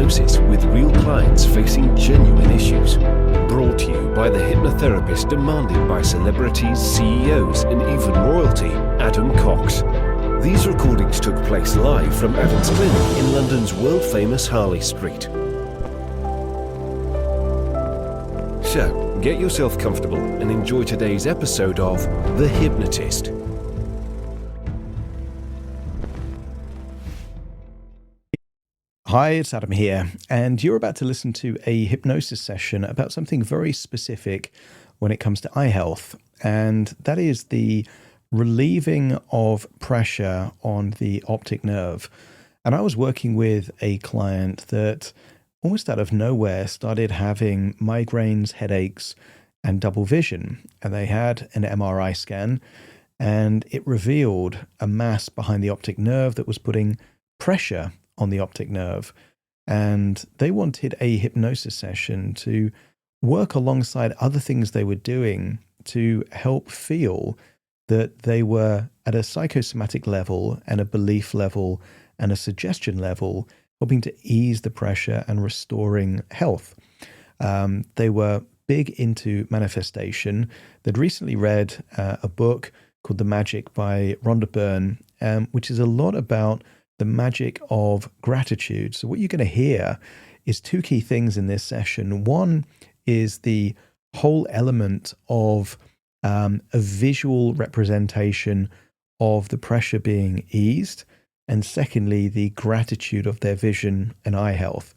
Hypnosis with real clients facing genuine issues. Brought to you by the hypnotherapist demanded by celebrities, CEOs, and even royalty, Adam Cox. These recordings took place live from Adam's clinic in London's world-famous Harley Street. So, get yourself comfortable and enjoy today's episode of The Hypnotist. Hi, it's Adam here, and you're about to listen to a hypnosis session about something very specific when it comes to eye health, and that is the relieving of pressure on the optic nerve. And I was working with a client that almost out of nowhere started having migraines, headaches, and double vision. And they had an MRI scan, and it revealed a mass behind the optic nerve that was putting pressure on the optic nerve. And they wanted a hypnosis session to work alongside other things they were doing to help feel that they were at a psychosomatic level and a belief level and a suggestion level, helping to ease the pressure and restoring health. They were big into manifestation. They'd recently read a book called The Magic by Rhonda Byrne, which is a lot about the magic of gratitude. So what you're going to hear is two key things in this session. One is the whole element of a visual representation of the pressure being eased, and secondly, the gratitude of their vision and eye health.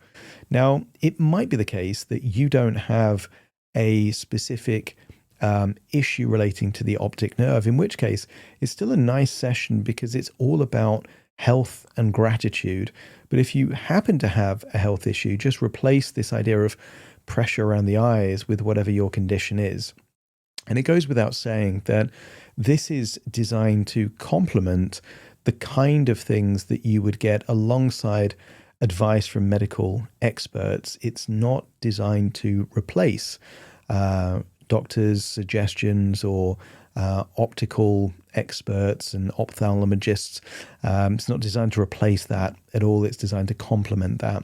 Now, it might be the case that you don't have a specific issue relating to the optic nerve, in which case it's still a nice session because it's all about health and gratitude. But if you happen to have a health issue, just replace this idea of pressure around the eyes with whatever your condition is. And it goes without saying that this is designed to complement the kind of things that you would get alongside advice from medical experts. It's not designed to replace doctors' suggestions or optical experts and ophthalmologists. It's not designed to replace that at all. It's designed to complement that.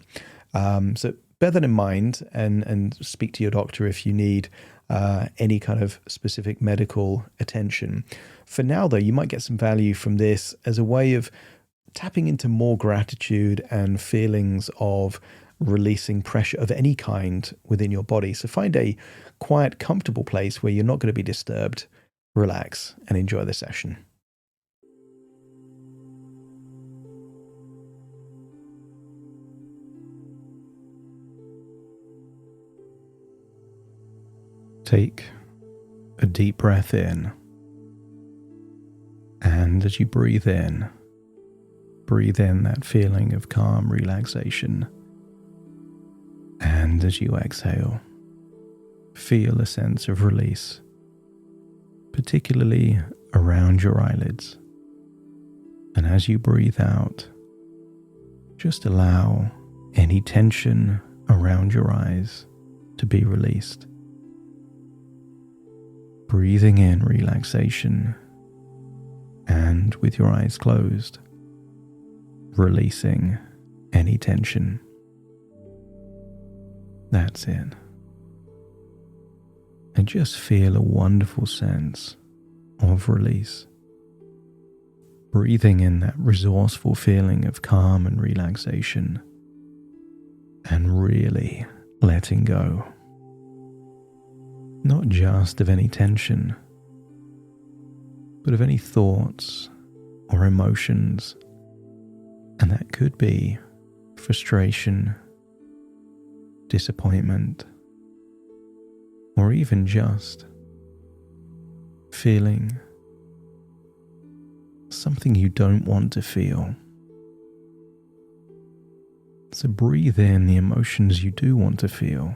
So bear that in mind and speak to your doctor if you need any kind of specific medical attention. For now, though, you might get some value from this as a way of tapping into more gratitude and feelings of releasing pressure of any kind within your body. So find a quiet, comfortable place where you're not going to be disturbed. Relax and enjoy the session. Take a deep breath in, and as you breathe in that feeling of calm relaxation. And as you exhale, feel a sense of release, particularly around your eyelids. And as you breathe out, just allow any tension around your eyes to be released. Breathing in relaxation, and with your eyes closed, releasing any tension. That's it. And just feel a wonderful sense of release. Breathing in that resourceful feeling of calm and relaxation, and really letting go. Not just of any tension, but of any thoughts or emotions. And that could be frustration, disappointment, or even just feeling something you don't want to feel. So breathe in the emotions you do want to feel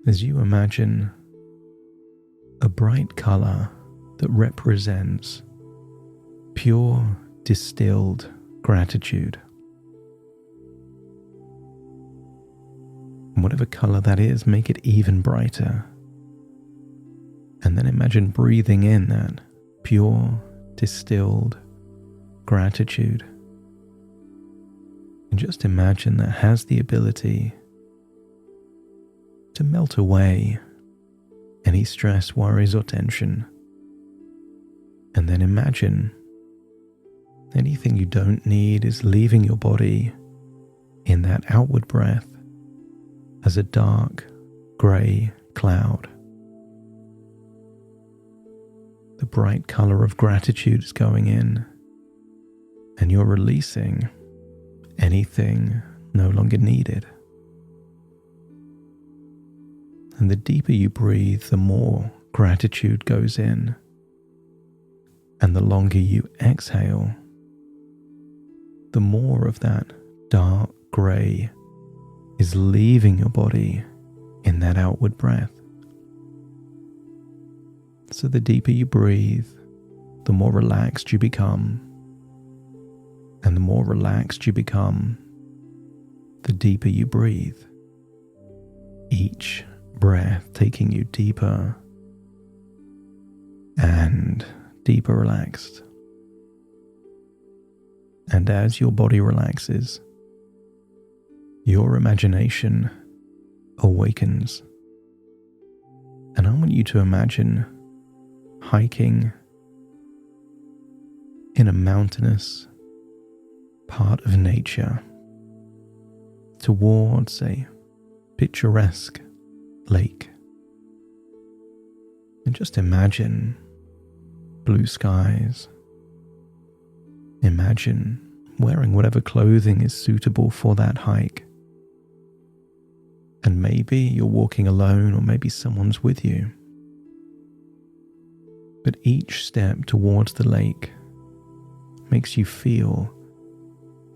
as you imagine a bright color that represents pure, distilled gratitude. And whatever color that is, make it even brighter. And then imagine breathing in that pure, distilled gratitude. And just imagine that has the ability to melt away any stress, worries, or tension. And then imagine anything you don't need is leaving your body in that outward breath as a dark, grey cloud. The bright colour of gratitude is going in, and you're releasing anything no longer needed. And the deeper you breathe, the more gratitude goes in. And the longer you exhale, the more of that dark grey is leaving your body in that outward breath. So the deeper you breathe, the more relaxed you become. And the more relaxed you become, the deeper you breathe. Each breath taking you deeper and deeper relaxed. And as your body relaxes, your imagination awakens. And I want you to imagine hiking in a mountainous part of nature towards a picturesque lake. And just imagine blue skies. Imagine wearing whatever clothing is suitable for that hike. And maybe you're walking alone, or maybe someone's with you. But each step towards the lake makes you feel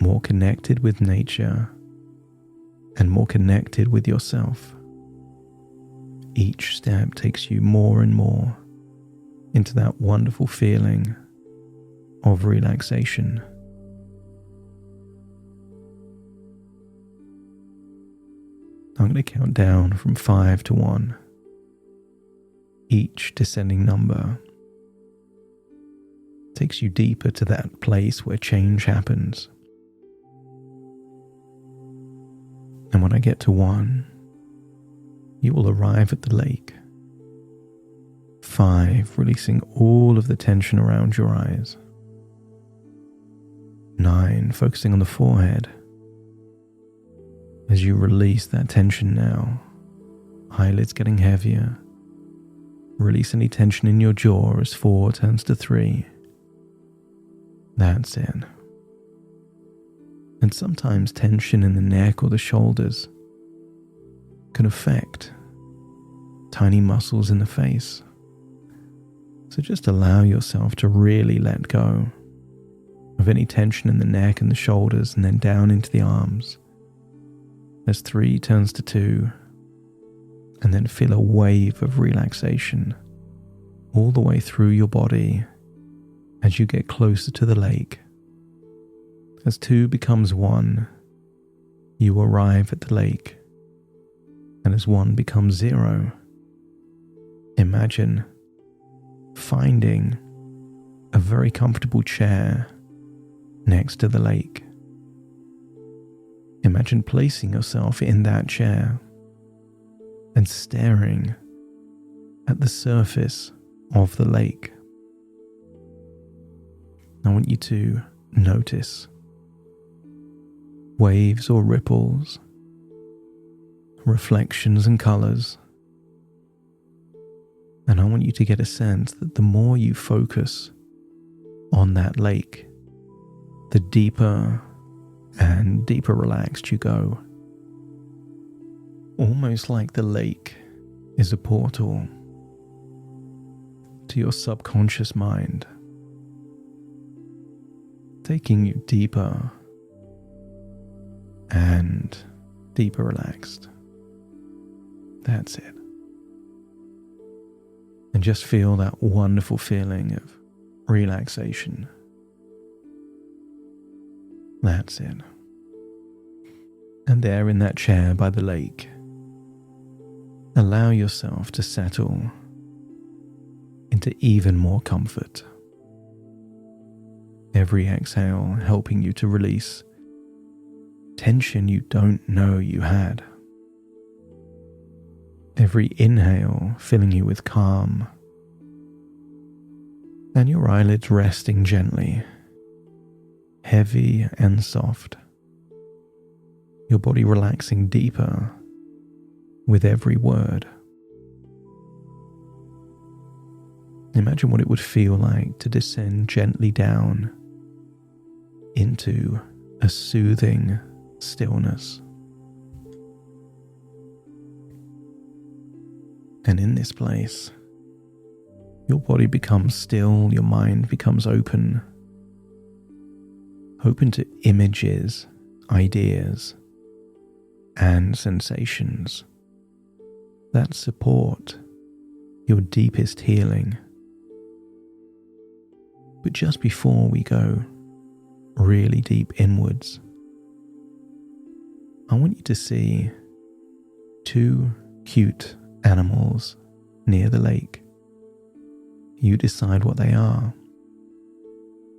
more connected with nature and more connected with yourself. Each step takes you more and more into that wonderful feeling of relaxation. I'm going to count down from 5 to 1. Each descending number takes you deeper to that place where change happens. And when I get to 1, you will arrive at the lake. 5, releasing all of the tension around your eyes. 9, focusing on the forehead. As you release that tension now, eyelids getting heavier. Release any tension in your jaw as 4 turns to 3. That's it. And sometimes tension in the neck or the shoulders can affect tiny muscles in the face. So just allow yourself to really let go of any tension in the neck and the shoulders, and then down into the arms. As 3 turns to 2, and then feel a wave of relaxation all the way through your body as you get closer to the lake. As 2 becomes 1, you arrive at the lake. And as 1 becomes 0, imagine finding a very comfortable chair next to the lake. Imagine placing yourself in that chair and staring at the surface of the lake. I want you to notice waves or ripples, reflections and colors. And I want you to get a sense that the more you focus on that lake, the deeper and deeper relaxed you go. Almost like the lake is a portal to your subconscious mind, taking you deeper and deeper relaxed. That's it. And just feel that wonderful feeling of relaxation. That's it. And there in that chair by the lake, allow yourself to settle into even more comfort. Every exhale helping you to release tension you don't know you had. Every inhale filling you with calm, and your eyelids resting gently, heavy and soft, your body relaxing deeper with every word. Imagine what it would feel like to descend gently down into a soothing stillness. And in this place, your body becomes still, your mind becomes open to images, ideas, and sensations that support your deepest healing. But just before we go really deep inwards, I want you to see two cute animals near the lake. You decide what they are.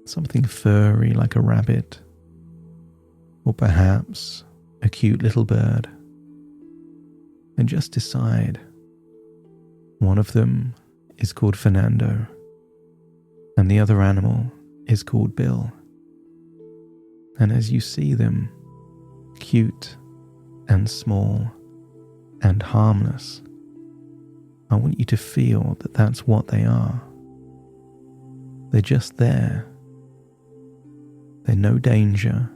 Something furry like a rabbit, or perhaps a cute little bird. And just decide. One of them is called Fernando, and the other animal is called Bill. And as you see them, cute and small and harmless, I want you to feel that that's what they are. They're just there. They're no danger.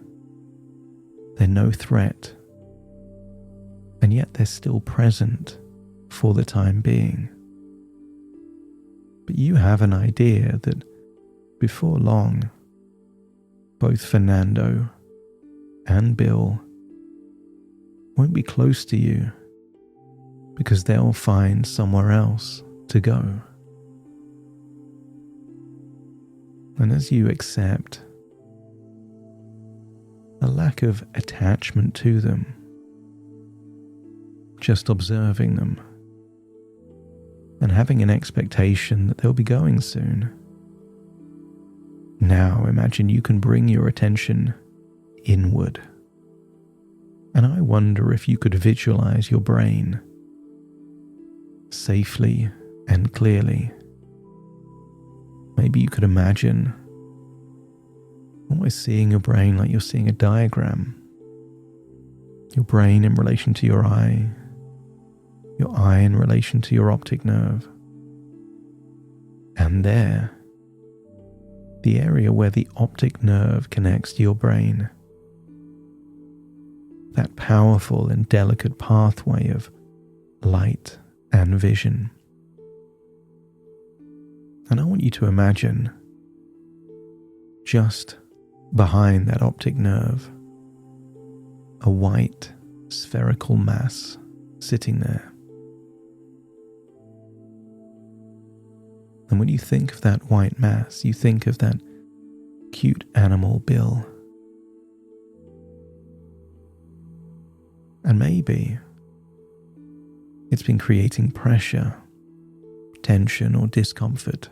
They're no threat. And yet they're still present for the time being. But you have an idea that before long, both Fernando and Bill won't be close to you because they'll find somewhere else to go. And as you accept a lack of attachment to them, just observing them and having an expectation that they'll be going soon, now imagine you can bring your attention inward. And I wonder if you could visualize your brain safely and clearly. Maybe you could imagine almost seeing your brain like you're seeing a diagram. Your brain in relation to your eye in relation to your optic nerve. And there, the area where the optic nerve connects to your brain, that powerful and delicate pathway of light and vision. And I want you to imagine just behind that optic nerve, a white spherical mass sitting there. And when you think of that white mass, you think of that cute animal Bill. And maybe it's been creating pressure, tension, or discomfort.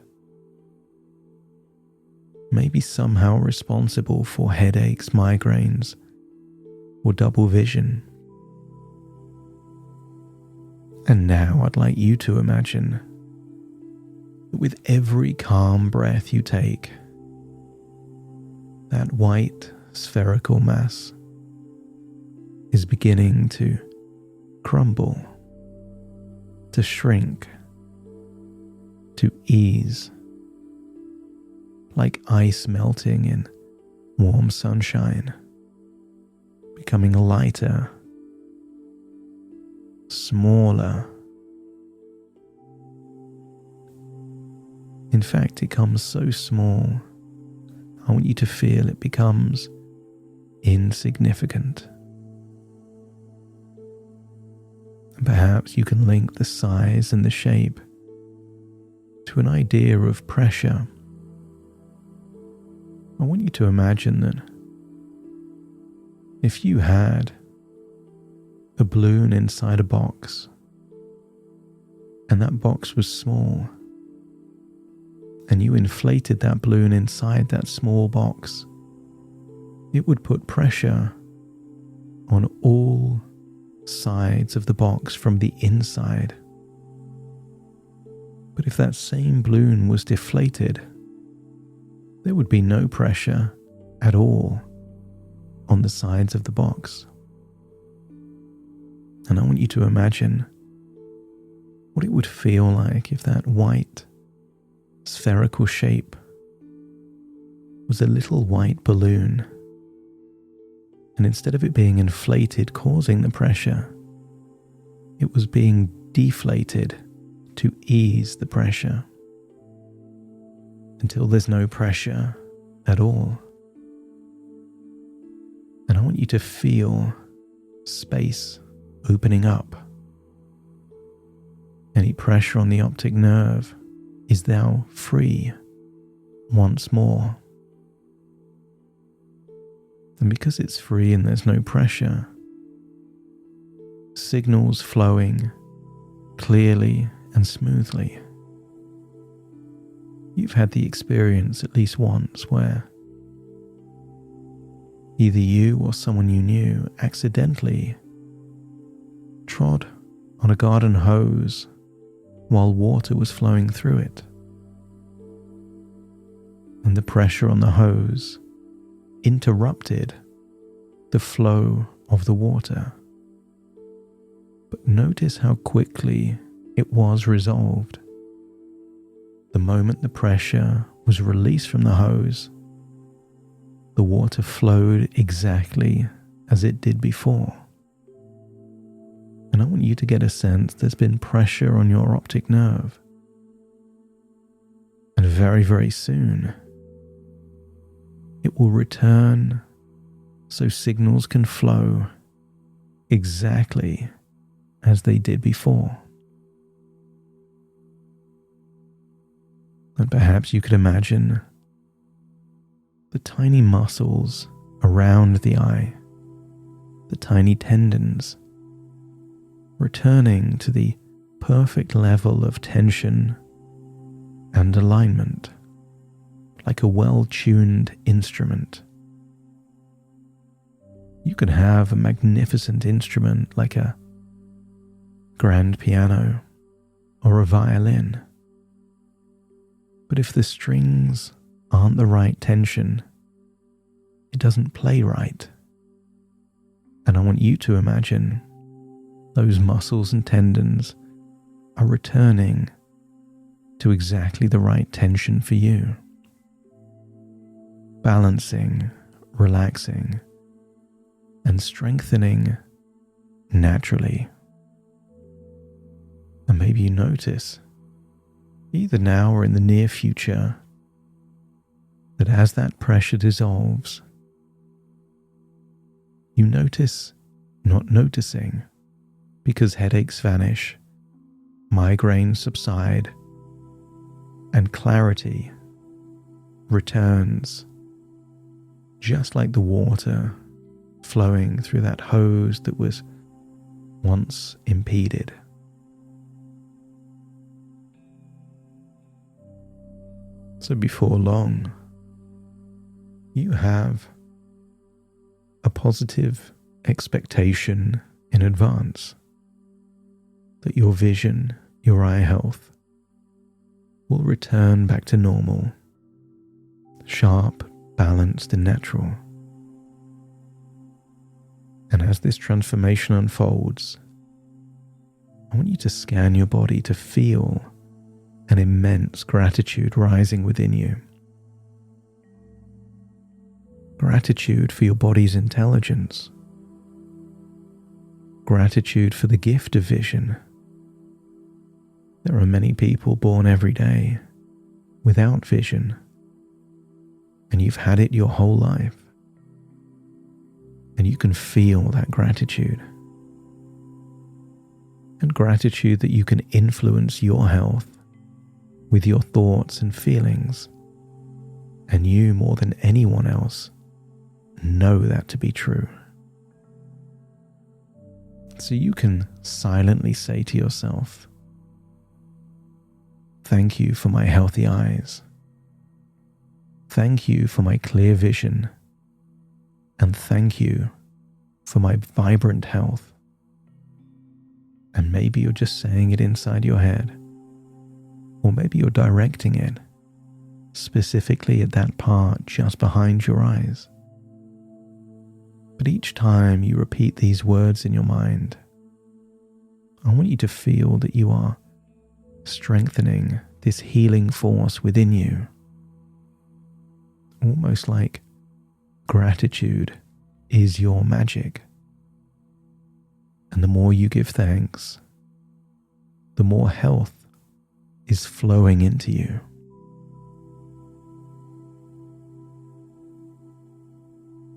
Maybe somehow responsible for headaches, migraines, or double vision. And now I'd like you to imagine that with every calm breath you take, that white spherical mass is beginning to crumble, to shrink, to ease, like ice melting in warm sunshine, becoming lighter, smaller. In fact, it becomes so small, I want you to feel it becomes insignificant. And perhaps you can link the size and the shape to an idea of pressure. I want you to imagine that if you had a balloon inside a box, and that box was small, and you inflated that balloon inside that small box, it would put pressure on all sides of the box from the inside. But if that same balloon was deflated, there would be no pressure at all on the sides of the box. And I want you to imagine what it would feel like if that white, spherical shape was a little white balloon, and instead of it being inflated, causing the pressure, it was being deflated to ease the pressure until there's no pressure at all. And I want you to feel space opening up. Any pressure on the optic nerve is now free once more. And because it's free and there's no pressure, signals flowing clearly and smoothly. You've had the experience at least once where either you or someone you knew accidentally trod on a garden hose while water was flowing through it. And the pressure on the hose interrupted the flow of the water. But notice how quickly it was resolved. The moment the pressure was released from the hose, the water flowed exactly as it did before. And I want you to get a sense there's been pressure on your optic nerve. And very, very soon, it will return so signals can flow exactly as they did before. And perhaps you could imagine the tiny muscles around the eye, the tiny tendons, returning to the perfect level of tension and alignment, like a well-tuned instrument. You can have a magnificent instrument like a grand piano or a violin, but if the strings aren't the right tension, it doesn't play right. And I want you to imagine those muscles and tendons are returning to exactly the right tension for you. Balancing, relaxing, and strengthening naturally. And maybe you notice, either now or in the near future, that as that pressure dissolves, you notice not noticing, because headaches vanish, migraines subside, and clarity returns, just like the water flowing through that hose that was once impeded. So before long, you have a positive expectation in advance that your vision, your eye health, will return back to normal, sharp, balanced, and natural. And as this transformation unfolds, I want you to scan your body to feel an immense gratitude rising within you. Gratitude for your body's intelligence. Gratitude for the gift of vision. There are many people born every day without vision, and you've had it your whole life. And you can feel that gratitude. And gratitude that you can influence your health with your thoughts and feelings. And you, more than anyone else, know that to be true. So you can silently say to yourself, thank you for my healthy eyes. Thank you for my clear vision. And thank you for my vibrant health. And maybe you're just saying it inside your head, or maybe you're directing it specifically at that part just behind your eyes. But each time you repeat these words in your mind, I want you to feel that you are strengthening this healing force within you, almost like gratitude is your magic. And the more you give thanks, the more health is flowing into you.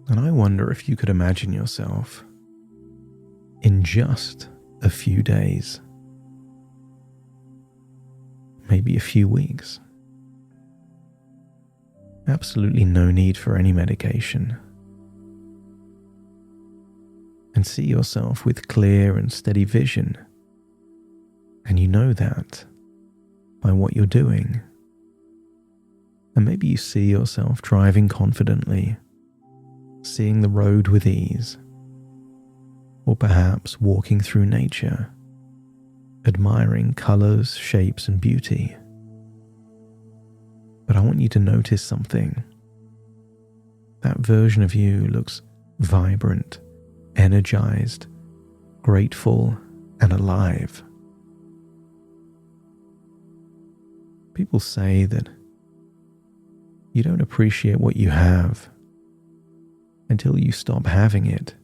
And I wonder if you could imagine yourself in just a few days, maybe a few weeks. Absolutely no need for any medication. And see yourself with clear and steady vision. And you know that by what you're doing. And maybe you see yourself driving confidently, seeing the road with ease, or perhaps walking through nature, admiring colors, shapes, and beauty. But I want you to notice something. That version of you looks vibrant, energized, grateful, and alive. People say that you don't appreciate what you have until you stop having it,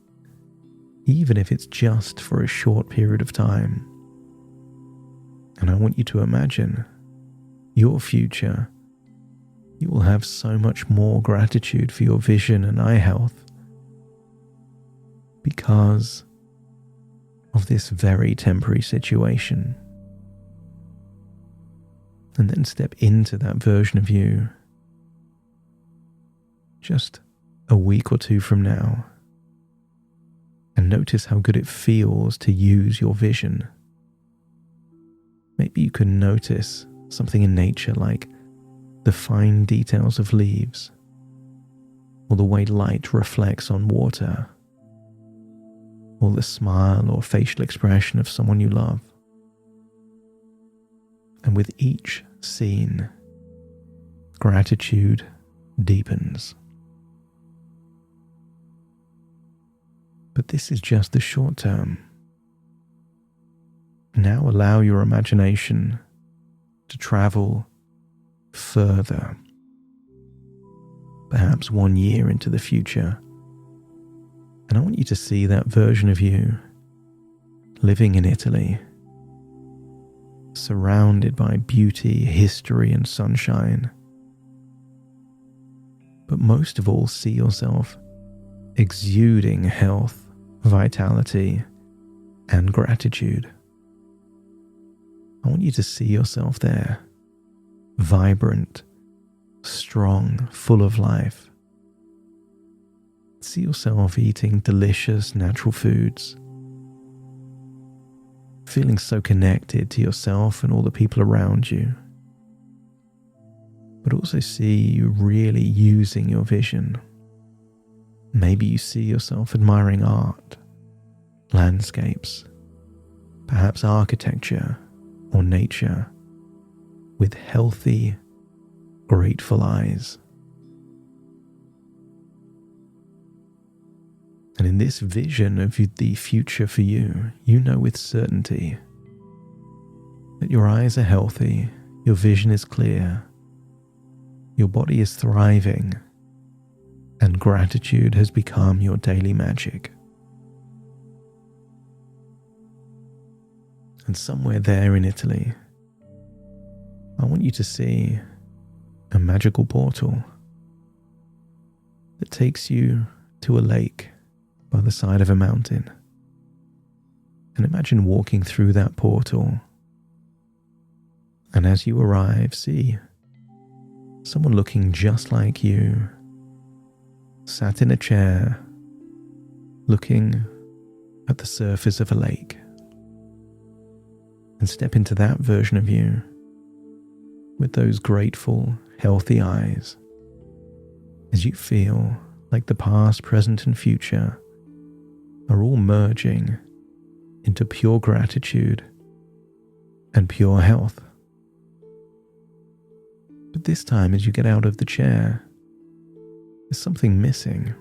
even if it's just for a short period of time. And I want you to imagine your future. You will have so much more gratitude for your vision and eye health because of this very temporary situation. And then step into that version of you just a week or two from now and notice how good it feels to use your vision. Maybe you can notice something in nature like the fine details of leaves, or the way light reflects on water, or the smile or facial expression of someone you love. And with each scene, gratitude deepens. But this is just the short term. Now allow your imagination to travel further, perhaps 1 year into the future. And I want you to see that version of you living in Italy, surrounded by beauty, history, and sunshine. But most of all, see yourself exuding health, vitality, and gratitude. I want you to see yourself there, vibrant, strong, full of life. See yourself eating delicious natural foods, feeling so connected to yourself and all the people around you. But also see you really using your vision. Maybe you see yourself admiring art, landscapes, perhaps architecture or nature, with healthy, grateful eyes. And in this vision of the future for you, you know with certainty that your eyes are healthy, your vision is clear, your body is thriving, and gratitude has become your daily magic. And somewhere there in Italy, I want you to see a magical portal that takes you to a lake by the side of a mountain. And imagine walking through that portal. And as you arrive, see someone looking just like you, sat in a chair, looking at the surface of a lake. And step into that version of you with those grateful, healthy eyes as you feel like the past, present, and future are all merging into pure gratitude and pure health. But this time, as you get out of the chair, there's something missing.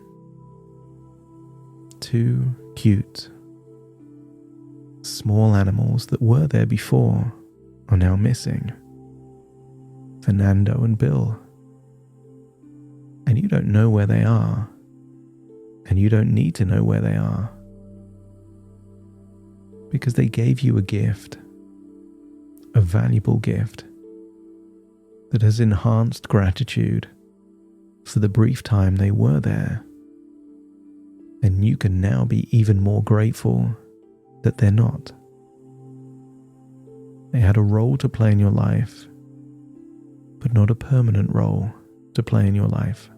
2 cute, small animals that were there before are now missing. Fernando and Bill. And you don't know where they are. And you don't need to know where they are. Because they gave you a gift. A valuable gift that has enhanced gratitude for the brief time they were there. And you can now be even more grateful that they're not. They had a role to play in your life, but not a permanent role to play in your life.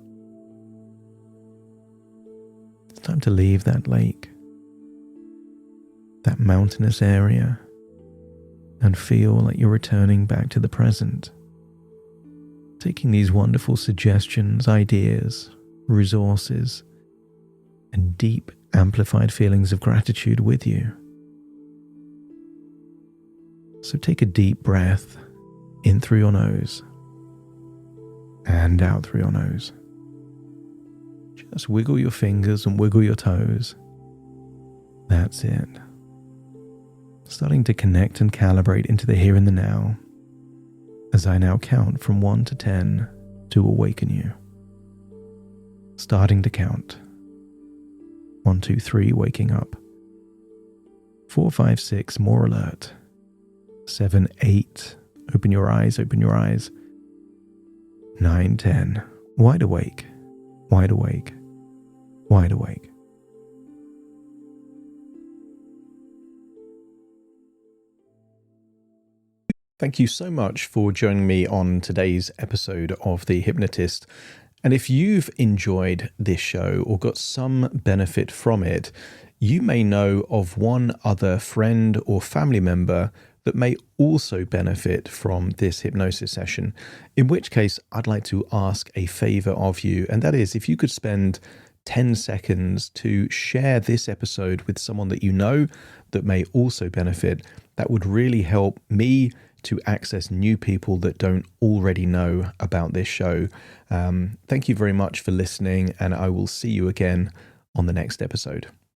It's time to leave that lake, that mountainous area, and feel like you're returning back to the present. Taking these wonderful suggestions, ideas, resources, and deep amplified feelings of gratitude with you. So take a deep breath in through your nose and out through your nose. Just wiggle your fingers and wiggle your toes. That's it. Starting to connect and calibrate into the here and the now as I now count from 1 to 10 to awaken you. Starting to count. 1, 2, 3, waking up. 4, 5, 6, more alert. 7, 8, open your eyes, open your eyes. 9, 10, wide awake, wide awake, wide awake. Thank you so much for joining me on today's episode of The Hypnotist. And if you've enjoyed this show or got some benefit from it, you may know of one other friend or family member that may also benefit from this hypnosis session, in which case I'd like to ask a favor of you, and that is if you could spend 10 seconds to share this episode with someone that you know that may also benefit. That would really help me to access new people that don't already know about this show. Thank you very much for listening, and I will see you again on the next episode.